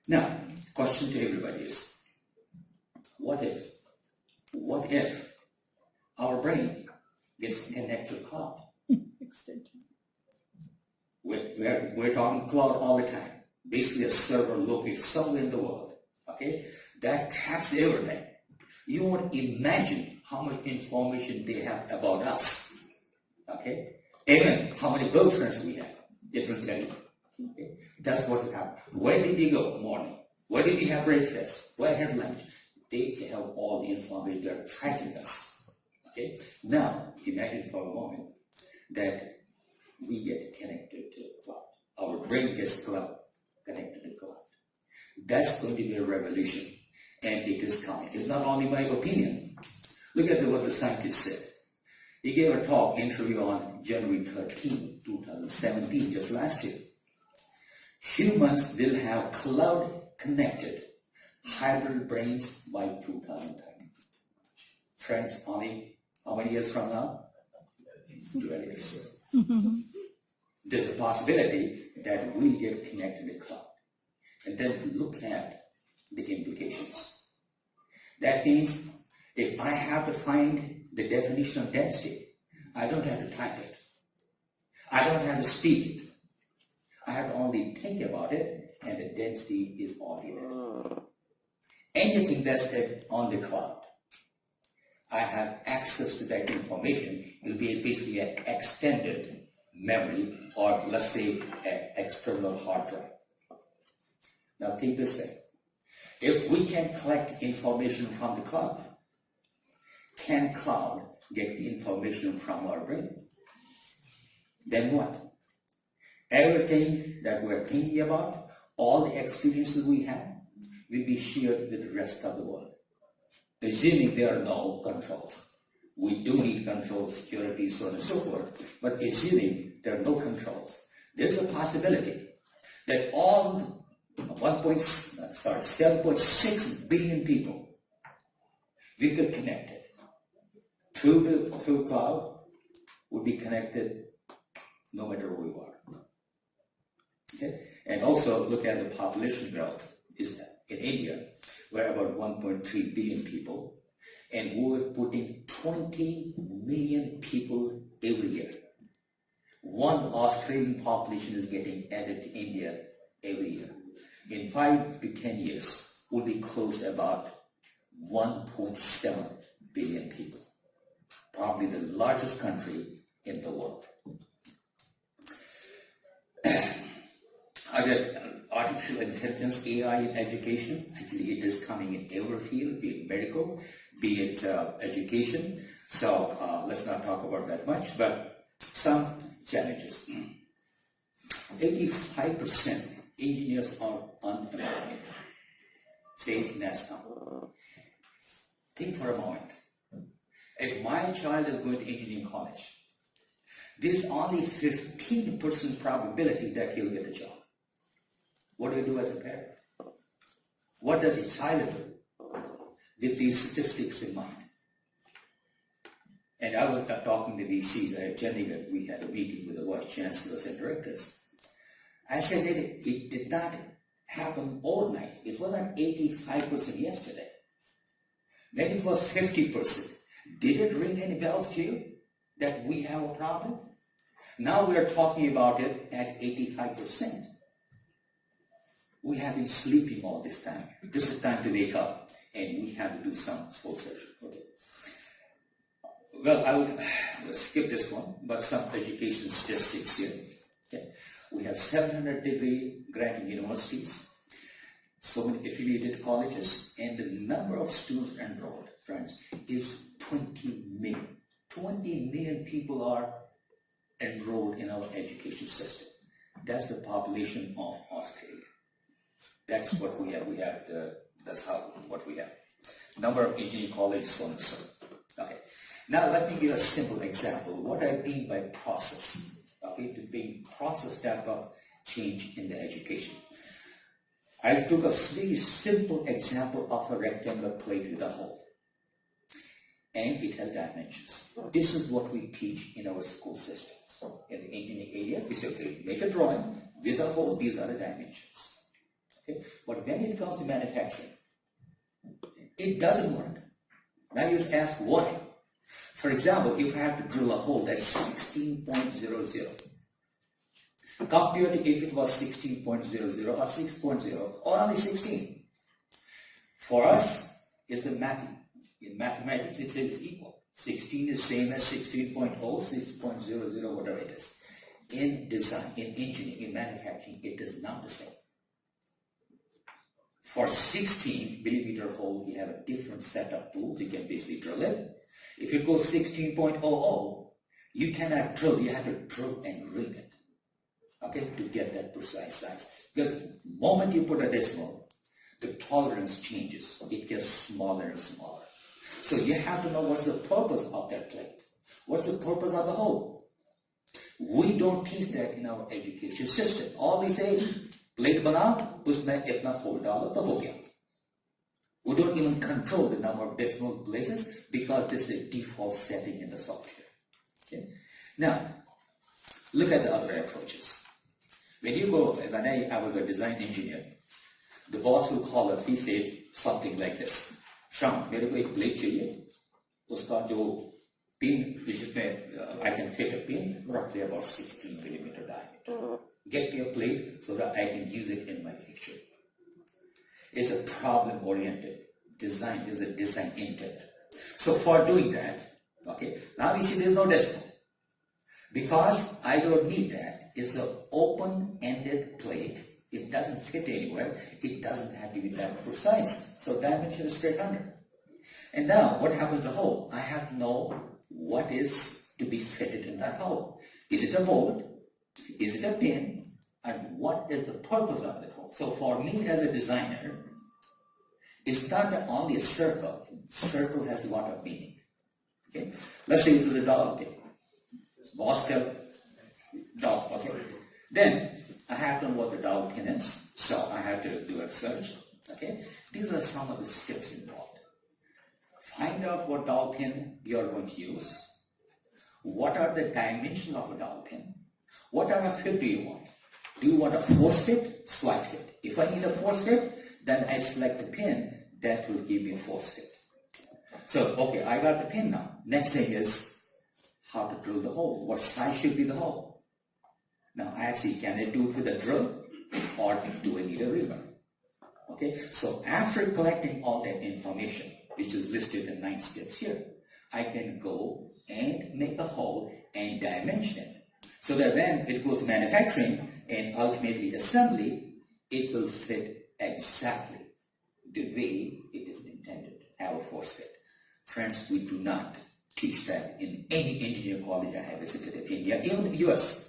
Now, question to everybody is, what if our brain gets connected to cloud? Extension. We're talking cloud all the time. Basically a server located somewhere in the world, okay, that tracks everything. You won't imagine how much information they have about us, okay, even how many girlfriends we have, it will tell you. Okay? That's what has happened. Where did you go morning? Where did you have breakfast? Where had lunch? They have all the information. They're tracking us, okay. Now imagine for a moment that we get connected to the cloud. Our brain gets connected to the cloud. That's going to be a revolution, and it is coming. It's not only my opinion. Look at what the scientist said. He gave a talk, interview on January 13, 2017, just last year. Humans will have cloud-connected hybrid brains by 2030. Friends, only how many years from now? 12 years. There's a possibility that we'll get connected to the cloud. And then look at the implications. That means if I have to find the definition of density, I don't have to type it. I don't have to speak it. I have to only think about it, and the density is already there. Anything that's on the cloud, I have access to that information. It will be basically an extended memory, or let's say an external hard drive. Now think this way. If we can collect information from the cloud, can cloud get the information from our brain? Then what? Everything that we're thinking about, all the experiences we have, will be shared with the rest of the world. Assuming there are no controls. We do need controls, security, so on and so forth, but assuming there are no controls, there's a possibility that all 7.6 billion people will get connected through cloud, would be connected no matter where we are. Okay? And also look at the population growth is in India, we're about 1.3 billion people, and we're putting 20 million people every year. One Australian population is getting added to India every year. In 5 to 10 years, we'll be close to about 1.7 billion people. Probably the largest country in the world. Artificial intelligence, AI in education, actually it is coming in every field, be it medical, be it education. So let's not talk about that much, but some challenges. 85% engineers are unemployed, says NASCOM. Think for a moment. If my child is going to engineering college, there's only 15% probability that he'll get a job. What do you do as a parent? What does a child do with these statistics in mind? And I was talking to VCs, we had a meeting with the vice chancellors and directors. I said that it did not happen overnight. It was not 85% yesterday. Then it was 50%. Did it ring any bells to you that we have a problem? Now we are talking about it at 85%. We have been sleeping all this time. This is time to wake up, and we have to do some soul searching. Okay. Well, I will skip this one, but some education statistics here. Okay. We have 700 degree granting universities, so many affiliated colleges, and the number of students enrolled, friends, is 20 million. 20 million people are enrolled in our education system. That's the population of Australia. That's what we have. That's what we have. Number of engineering colleges, so on and so on. Okay. Now let me give a simple example. What I mean by process. Okay, to being process type of change in the education. I took a very simple example of a rectangular plate with a hole. And it has dimensions. This is what we teach in our school systems. In the engineering area, we say, okay, make a drawing with a hole, these are the dimensions. Okay? But when it comes to manufacturing, it doesn't work. Now you ask why. For example, if I have to drill a hole that's 16.00, compared to if it was 16.00 or 6.0 or only 16. For us, it's the mathing. In mathematics, it says equal. 16 is same as 16.0, 6.00, whatever it is. In design, in engineering, in manufacturing, it is not the same. For 16 millimeter hole, you have a different set of tools. You can basically drill it. If you go 16.00, you cannot drill. You have to drill and ring it, okay, to get that precise size. Because the moment you put a decimal, the tolerance changes. It gets smaller and smaller. So you have to know what's the purpose of that plate. What's the purpose of the hole? We don't teach that in our education system. All we say, plate bana, usme itna hole dalo to ho gaya. We don't even control the number of decimal places because this is the default setting in the software. Okay? Now, look at the other approaches. When you go, when I was a design engineer, the boss will call us, he said something like this. Sham, मेरे को एक plate चाहिए, उसका जो pin, जिसमें I can fit a pin, roughly about 16 millimeter diameter. Get me a plate so that I can use it in my fixture. It's a problem-oriented design. There's a design intent. So for doing that, okay, now you see there's no decimal. Because I don't need that. It's an open-ended plate. It doesn't fit anywhere. It doesn't have to be that precise. So dimension is straight under. And now, what happens to the hole? I have to know what is to be fitted in that hole. Is it a bolt? Is it a pin? And what is the purpose of that hole? So for me as a designer, it's not only a circle. Circle has a lot of meaning. Okay? Let's say it's a dog pin. Oscar dog, okay? Then I have to know what the dog pin is, so I have to do a search, okay? These are some of the steps involved. Find out what dog pin you are going to use. What are the dimensions of a dog pin? What type of fit do you want? Do you want a force fit, slide fit? If I need a force fit, then I select the pin that will give me a force fit. So, okay, I got the pin now. Next thing is how to drill the hole. What size should be the hole? Now, actually, can I do it with a drill or do I need a reamer? Okay, so after collecting all that information, which is listed in 9 steps here, I can go and make a hole and dimension it. So that when it goes to manufacturing and ultimately assembly, it will fit exactly the way it is intended, have a force fit. Friends, we do not teach that in any engineering college I have visited in India, even the US.